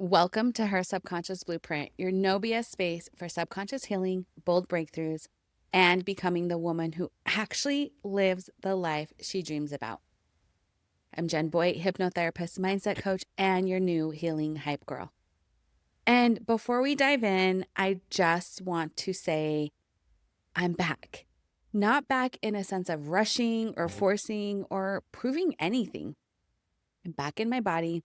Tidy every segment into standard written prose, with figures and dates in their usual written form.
Welcome to Her Subconscious Blueprint, your no BS space for subconscious healing, bold breakthroughs, and becoming the woman who actually lives the life she dreams about. I'm Jen Boyd, hypnotherapist, mindset coach, and your new healing hype girl. And before we dive in, I just want to say I'm back. Not back in a sense of rushing or forcing or proving anything. I'm back in my body,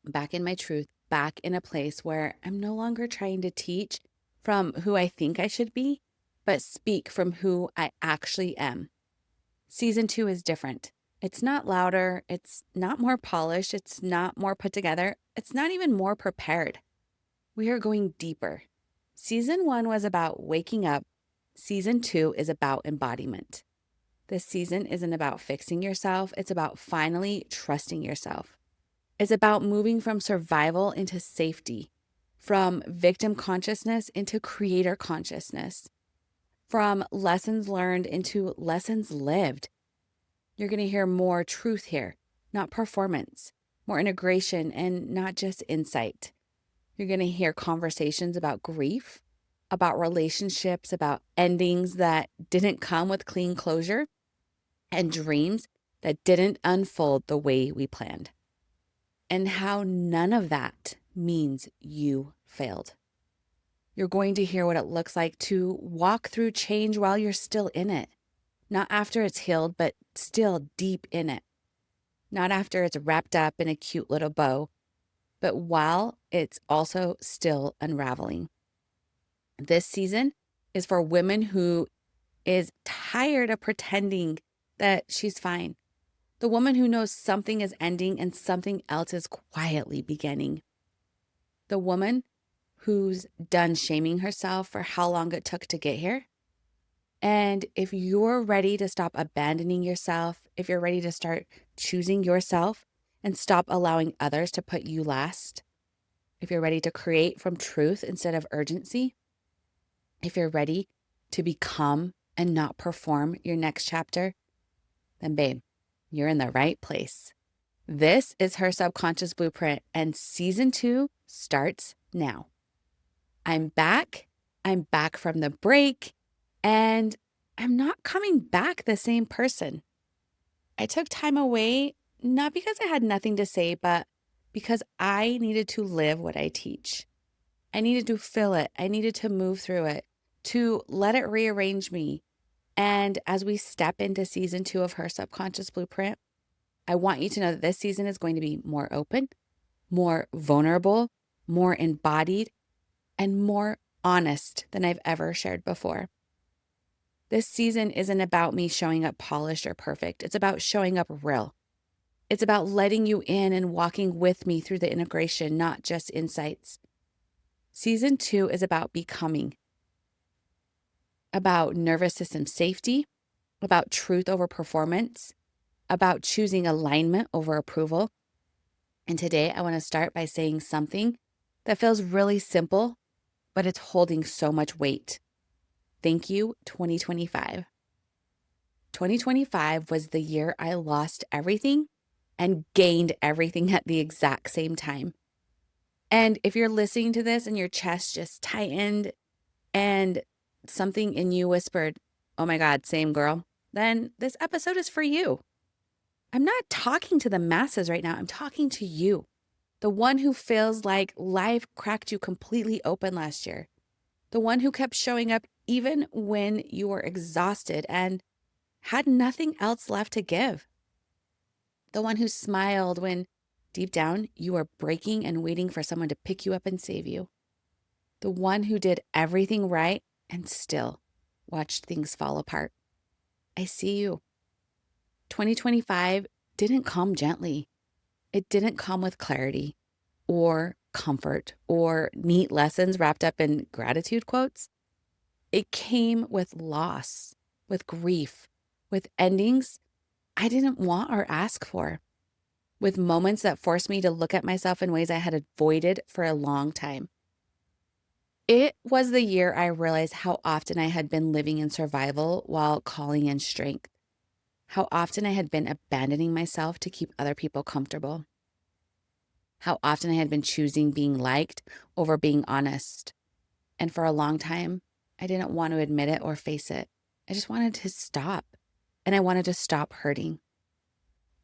back in my truth, back in a place where I'm no longer trying to teach from who I think I should be, but speak from who I actually am. Season 2 is different. It's not louder. It's not more polished. It's not more put together. It's not even more prepared. We are going deeper. Season 1 was about waking up. Season 2 is about embodiment. This season isn't about fixing yourself. It's about finally trusting yourself. It's about moving from survival into safety, from victim consciousness into creator consciousness, from lessons learned into lessons lived. You're going to hear more truth here, not performance, more integration and not just insight. You're going to hear conversations about grief, about relationships, about endings that didn't come with clean closure, and dreams that didn't unfold the way we planned. And how none of that means you failed. You're going to hear what it looks like to walk through change while you're still in it. Not after it's healed, but still deep in it. Not after it's wrapped up in a cute little bow, but while it's also still unraveling. This season is for women who is tired of pretending that she's fine. The woman who knows something is ending and something else is quietly beginning. The woman who's done shaming herself for how long it took to get here. And if you're ready to stop abandoning yourself, if you're ready to start choosing yourself and stop allowing others to put you last, if you're ready to create from truth instead of urgency, if you're ready to become and not perform your next chapter, then babe, you're in the right place. This is Her Subconscious Blueprint, and season 2 starts now. I'm back. I'm back from the break, and I'm not coming back the same person. I took time away, not because I had nothing to say, but because I needed to live what I teach. I needed to feel it. I needed to move through it, to let it rearrange me. And as we step into season 2 of Her Subconscious Blueprint, I want you to know that this season is going to be more open, more vulnerable, more embodied, and more honest than I've ever shared before. This season isn't about me showing up polished or perfect. It's about showing up real. It's about letting you in and walking with me through the integration, not just insights. Season 2 is about becoming, about nervous system safety, about truth over performance, about choosing alignment over approval. And today I want to start by saying something that feels really simple, but it's holding so much weight. Thank you, 2025. 2025 was the year I lost everything and gained everything at the exact same time. And if you're listening to this and your chest just tightened and something in you whispered, "Oh my God, same girl," then this episode is for you. I'm not talking to the masses right now. I'm talking to you, the one who feels like life cracked you completely open last year, the one who kept showing up even when you were exhausted and had nothing else left to give, the one who smiled when deep down you were breaking and waiting for someone to pick you up and save you, the one who did everything right and still watched things fall apart. I see you. 2025 didn't come gently. It didn't come with clarity or comfort or neat lessons wrapped up in gratitude quotes. It came with loss, with grief, with endings I didn't want or ask for, with moments that forced me to look at myself in ways I had avoided for a long time. It was the year I realized how often I had been living in survival while calling in strength, how often I had been abandoning myself to keep other people comfortable. how often I had been choosing being liked over being honest. And for a long time, I didn't want to admit it or face it. I just wanted to stop, and I wanted to stop hurting.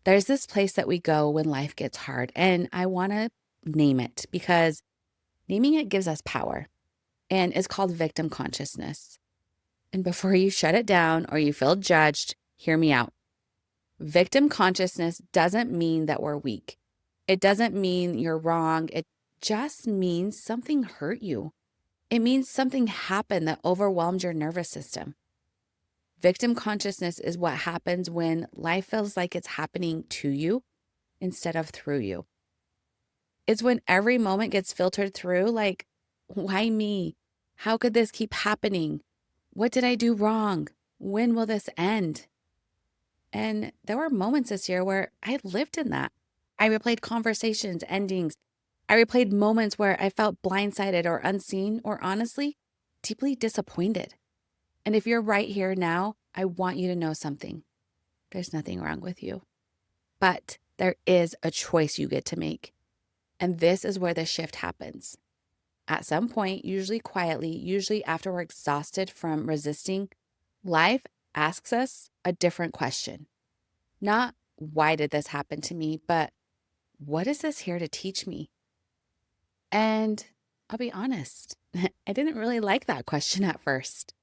There's this place that we go when life gets hard, and I want to name it because naming it gives us power, and it's called victim consciousness. And before you shut it down or you feel judged, hear me out. Victim consciousness doesn't mean that we're weak. It doesn't mean you're wrong. It just means something hurt you. It means something happened that overwhelmed your nervous system. Victim consciousness is what happens when life feels like it's happening to you instead of through you. It's when every moment gets filtered through like, why me? How could this keep happening? What did I do wrong? When will this end? And there were moments this year where I lived in that. I replayed conversations, endings. I replayed moments where I felt blindsided or unseen or honestly, deeply disappointed. And if you're right here now, I want you to know something. There's nothing wrong with you. But there is a choice you get to make. And this is where the shift happens. At some point, usually quietly, usually after we're exhausted from resisting, life asks us a different question. Not, why did this happen to me, but what is this here to teach me? And I'll be honest, I didn't really like that question at first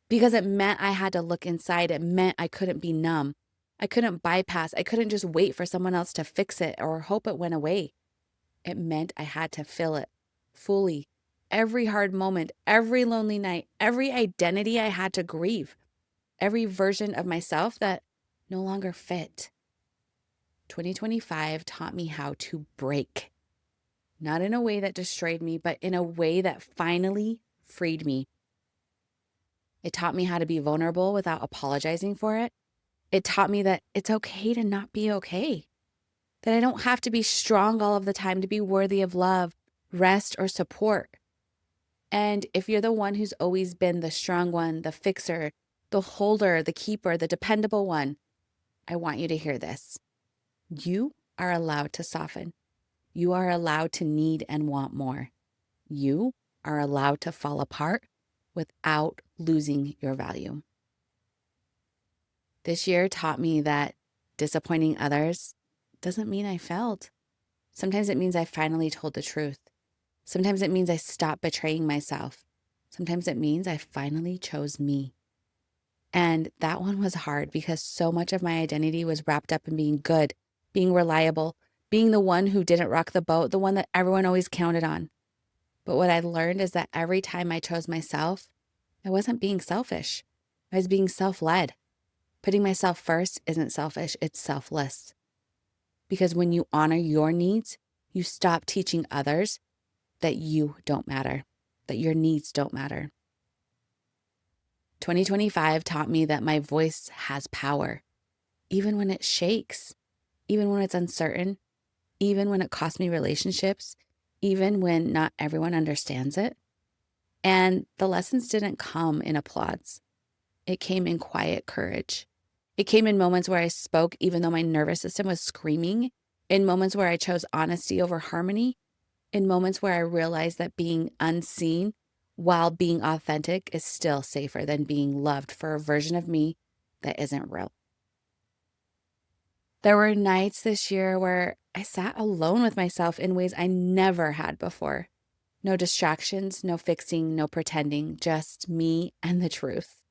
because it meant I had to look inside. It meant I couldn't be numb. I couldn't bypass. I couldn't just wait for someone else to fix it or hope it went away. It meant I had to feel it fully. Every hard moment, every lonely night, every identity I had to grieve, every version of myself that no longer fit. 2025 taught me how to break, not in a way that destroyed me, but in a way that finally freed me. It taught me how to be vulnerable without apologizing for it. It taught me that it's okay to not be okay, that I don't have to be strong all of the time to be worthy of love, rest, or support. And if you're the one who's always been the strong one, the fixer, the holder, the keeper, the dependable one, I want you to hear this. You are allowed to soften. You are allowed to need and want more. You are allowed to fall apart without losing your value. This year taught me that disappointing others doesn't mean I failed. Sometimes it means I finally told the truth. Sometimes it means I stopped betraying myself. Sometimes it means I finally chose me. And that one was hard because so much of my identity was wrapped up in being good, being reliable, being the one who didn't rock the boat, the one that everyone always counted on. But what I learned is that every time I chose myself, I wasn't being selfish. I was being self-led. Putting myself first isn't selfish, it's selfless. Because when you honor your needs, you stop teaching others that you don't matter, that your needs don't matter. 2025 taught me that my voice has power, even when it shakes, even when it's uncertain, even when it costs me relationships, even when not everyone understands it. And the lessons didn't come in applause. It came in quiet courage. It came in moments where I spoke even though my nervous system was screaming, in moments where I chose honesty over harmony, in moments where I realized that being unseen while being authentic is still safer than being loved for a version of me that isn't real. There were nights this year where I sat alone with myself in ways I never had before. No distractions, no fixing, no pretending, just me and the truth.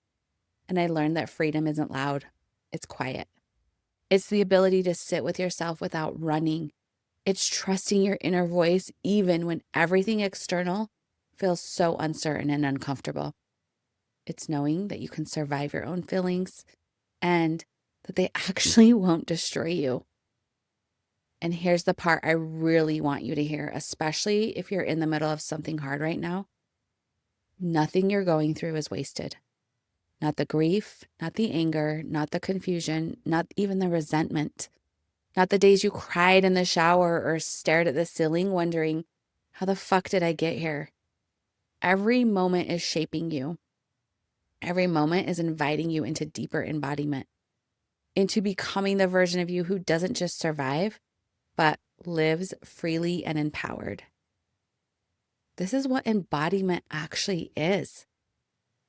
And I learned that freedom isn't loud, it's quiet. It's the ability to sit with yourself without running. It's trusting your inner voice even when everything external feels so uncertain and uncomfortable. It's knowing that you can survive your own feelings and that they actually won't destroy you. And here's the part I really want you to hear, especially if you're in the middle of something hard right now. Nothing you're going through is wasted. Not the grief, not the anger, not the confusion, not even the resentment. Not the days you cried in the shower or stared at the ceiling wondering, how the fuck did I get here? Every moment is shaping you. Every moment is inviting you into deeper embodiment, into becoming the version of you who doesn't just survive, but lives freely and empowered. This is what embodiment actually is.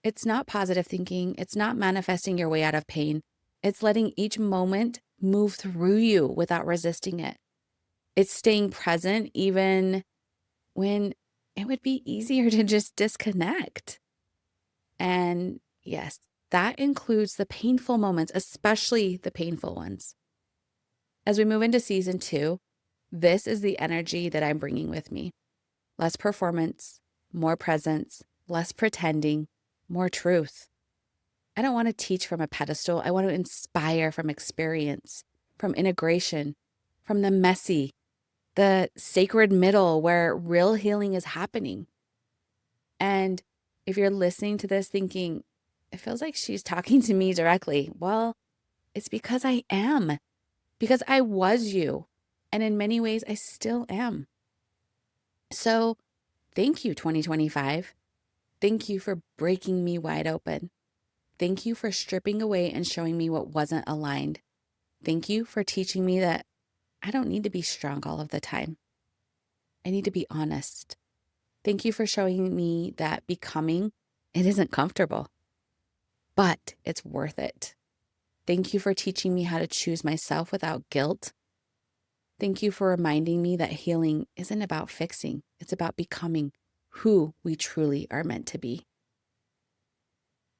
It's not positive thinking. It's not manifesting your way out of pain. It's letting each moment move through you without resisting it. It's staying present even when it would be easier to just disconnect. And yes, that includes the painful moments, especially the painful ones. As we move into season 2, this is the energy that I'm bringing with me. Less performance, more presence, less pretending, more truth. I don't want to teach from a pedestal. I want to inspire from experience, from integration, from the messy, the sacred middle where real healing is happening. And if you're listening to this thinking, it feels like she's talking to me directly, well, it's because I am, because I was you. And in many ways, I still am. So thank you, 2025. Thank you for breaking me wide open. Thank you for stripping away and showing me what wasn't aligned. Thank you for teaching me that I don't need to be strong all of the time. I need to be honest. Thank you for showing me that becoming, it isn't comfortable, but it's worth it. Thank you for teaching me how to choose myself without guilt. Thank you for reminding me that healing isn't about fixing. It's about becoming who we truly are meant to be.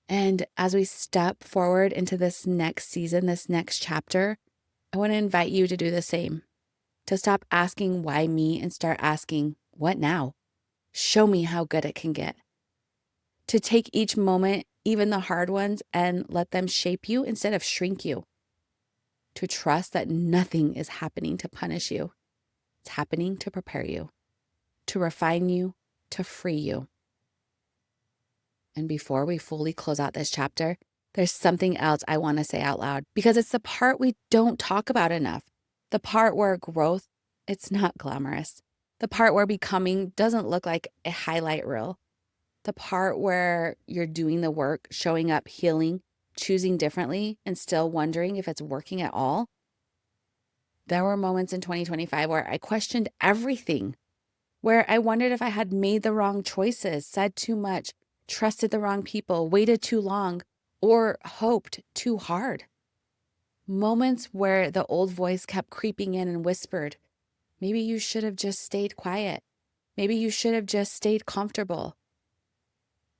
And as we step forward into this next season, this next chapter, I want to invite you to do the same, to stop asking why me and start asking, what now? Show me how good it can get. To take each moment, even the hard ones, and let them shape you instead of shrink you. To trust that nothing is happening to punish you. It's happening to prepare you, to refine you, to free you. And before we fully close out this chapter, there's something else I want to say out loud because it's the part we don't talk about enough. The part where growth, it's not glamorous. The part where becoming doesn't look like a highlight reel. The part where you're doing the work, showing up, healing, choosing differently, and still wondering if it's working at all. There were moments in 2025 where I questioned everything, where I wondered if I had made the wrong choices, said too much, trusted the wrong people, waited too long, or hoped too hard. Moments where the old voice kept creeping in and whispered, maybe you should have just stayed quiet. Maybe you should have just stayed comfortable.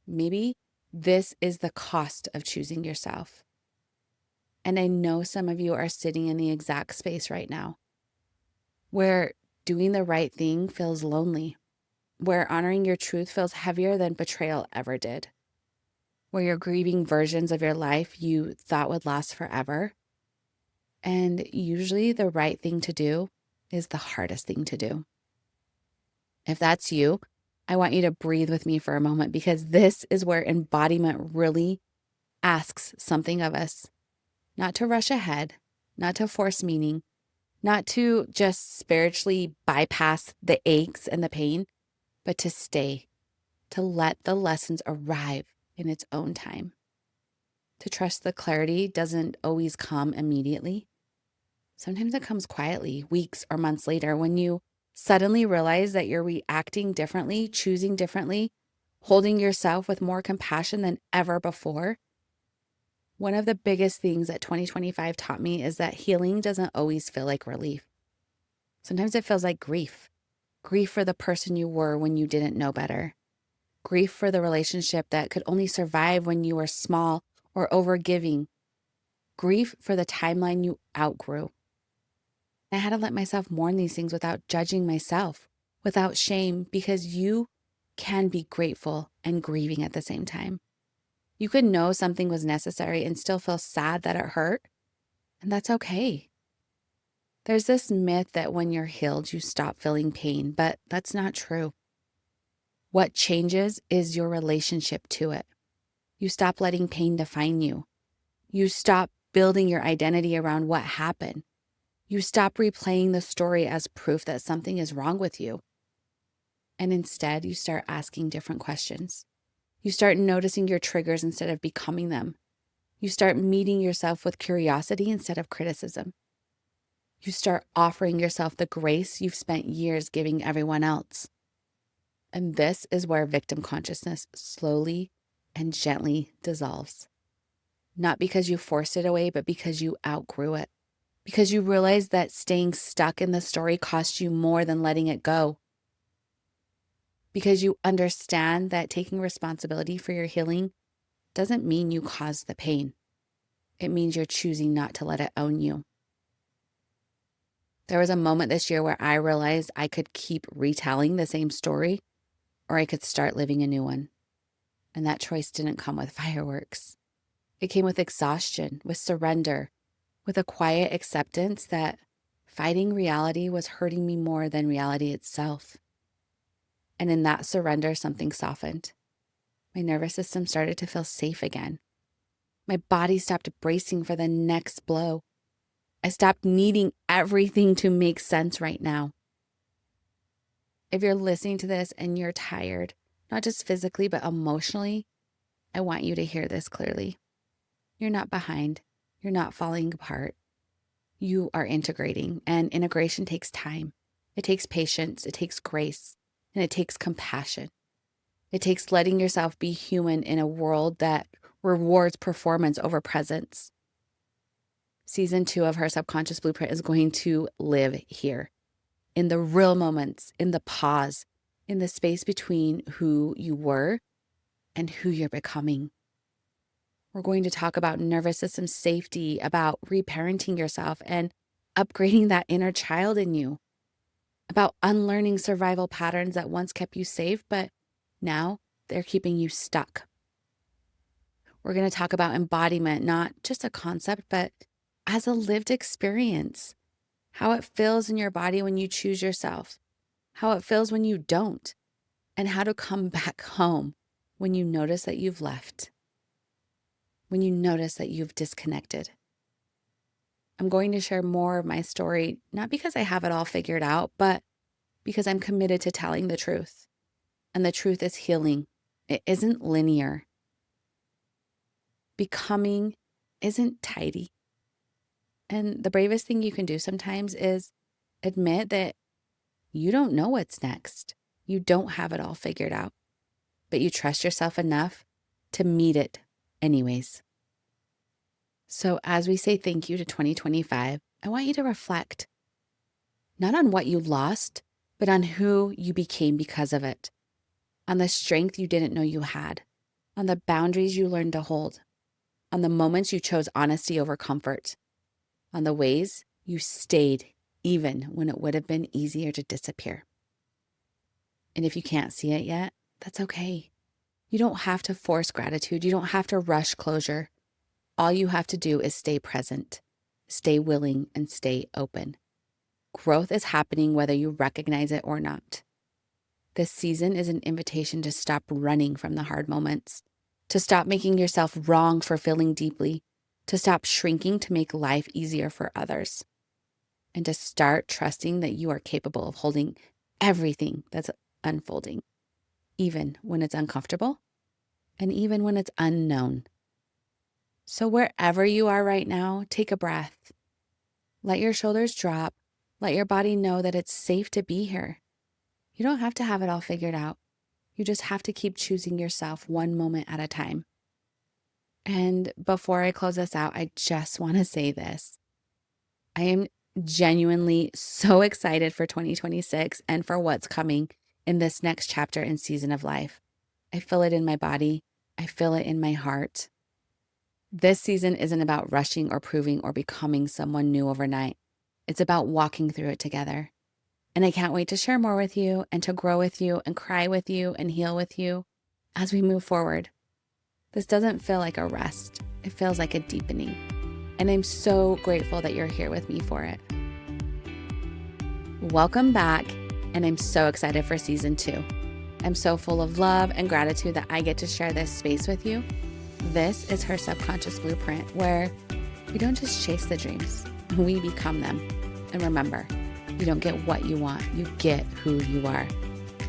Maybe this is the cost of choosing yourself. And I know some of you are sitting in the exact space right now where doing the right thing feels lonely, where honoring your truth feels heavier than betrayal ever did, where you're grieving versions of your life you thought would last forever. And usually the right thing to do is the hardest thing to do. If that's you, I want you to breathe with me for a moment because this is where embodiment really asks something of us. Not to rush ahead, not to force meaning, not to just spiritually bypass the aches and the pain, but to stay, to let the lessons arrive in its own time. To trust the clarity doesn't always come immediately. Sometimes it comes quietly, weeks or months later, when you suddenly realize that you're reacting differently, choosing differently, holding yourself with more compassion than ever before. One of the biggest things that 2025 taught me is that healing doesn't always feel like relief. Sometimes it feels like grief. Grief for the person you were when you didn't know better. Grief for the relationship that could only survive when you were small or overgiving. Grief for the timeline you outgrew. I had to let myself mourn these things without judging myself, without shame, because you can be grateful and grieving at the same time. You could know something was necessary and still feel sad that it hurt, and that's okay. There's this myth that when you're healed, you stop feeling pain, but that's not true. What changes is your relationship to it. You stop letting pain define you. You stop building your identity around what happened. You stop replaying the story as proof that something is wrong with you. And instead, you start asking different questions. You start noticing your triggers instead of becoming them. You start meeting yourself with curiosity instead of criticism. You start offering yourself the grace you've spent years giving everyone else. And this is where victim consciousness slowly and gently dissolves. Not because you forced it away, but because you outgrew it. Because you realize that staying stuck in the story cost you more than letting it go. Because you understand that taking responsibility for your healing doesn't mean you caused the pain. It means you're choosing not to let it own you. There was a moment this year where I realized I could keep retelling the same story, or I could start living a new one. And that choice didn't come with fireworks. It came with exhaustion, with surrender, with a quiet acceptance that fighting reality was hurting me more than reality itself. And in that surrender, something softened. My nervous system started to feel safe again. My body stopped bracing for the next blow. I stopped needing everything to make sense right now. If you're listening to this and you're tired, not just physically, but emotionally, I want you to hear this clearly. You're not behind. You're not falling apart. You are integrating, and integration takes time. It takes patience. It takes grace, and it takes compassion. It takes letting yourself be human in a world that rewards performance over presence. Season 2 of Her Subconscious Blueprint is going to live here, in the real moments, in the pause, in the space between who you were and who you're becoming. We're going to talk about nervous system safety, about reparenting yourself and upgrading that inner child in you, about unlearning survival patterns that once kept you safe, but now they're keeping you stuck. We're going to talk about embodiment, not just a concept, but as a lived experience, how it feels in your body when you choose yourself, how it feels when you don't, and how to come back home when you notice that you've left, when you notice that you've disconnected. I'm going to share more of my story, not because I have it all figured out, but because I'm committed to telling the truth. And the truth is healing. It isn't linear. Becoming isn't tidy. And the bravest thing you can do sometimes is admit that you don't know what's next. You don't have it all figured out, but you trust yourself enough to meet it anyways. So as we say thank you to 2025, I want you to reflect, not on what you lost, but on who you became because of it, on the strength you didn't know you had, on the boundaries you learned to hold, on the moments you chose honesty over comfort, on the ways you stayed even when it would have been easier to disappear. And if you can't see it yet, that's okay. You don't have to force gratitude. You don't have to rush closure. All you have to do is stay present, stay willing, and stay open. Growth is happening whether you recognize it or not. This season is an invitation to stop running from the hard moments, to stop making yourself wrong for feeling deeply, to stop shrinking to make life easier for others, and to start trusting that you are capable of holding everything that's unfolding, even when it's uncomfortable and even when it's unknown. So wherever you are right now, take a breath. Let your shoulders drop. Let your body know that it's safe to be here. You don't have to have it all figured out. You just have to keep choosing yourself one moment at a time. And before I close this out, I just want to say this. I am genuinely so excited for 2026 and for what's coming in this next chapter and season of life. I feel it in my body. I feel it in my heart. This season isn't about rushing or proving or becoming someone new overnight. It's about walking through it together. And I can't wait to share more with you and to grow with you and cry with you and heal with you as we move forward. This doesn't feel like a rest. It feels like a deepening. And I'm so grateful that you're here with me for it. Welcome back, and I'm so excited for season 2. I'm so full of love and gratitude that I get to share this space with you. This is Her Subconscious Blueprint, where we don't just chase the dreams, we become them. And remember, you don't get what you want, you get who you are.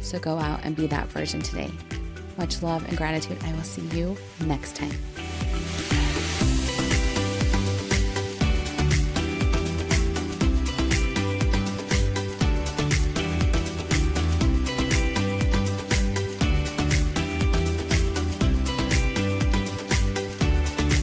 So go out and be that version today. Much love and gratitude. I will see you next time.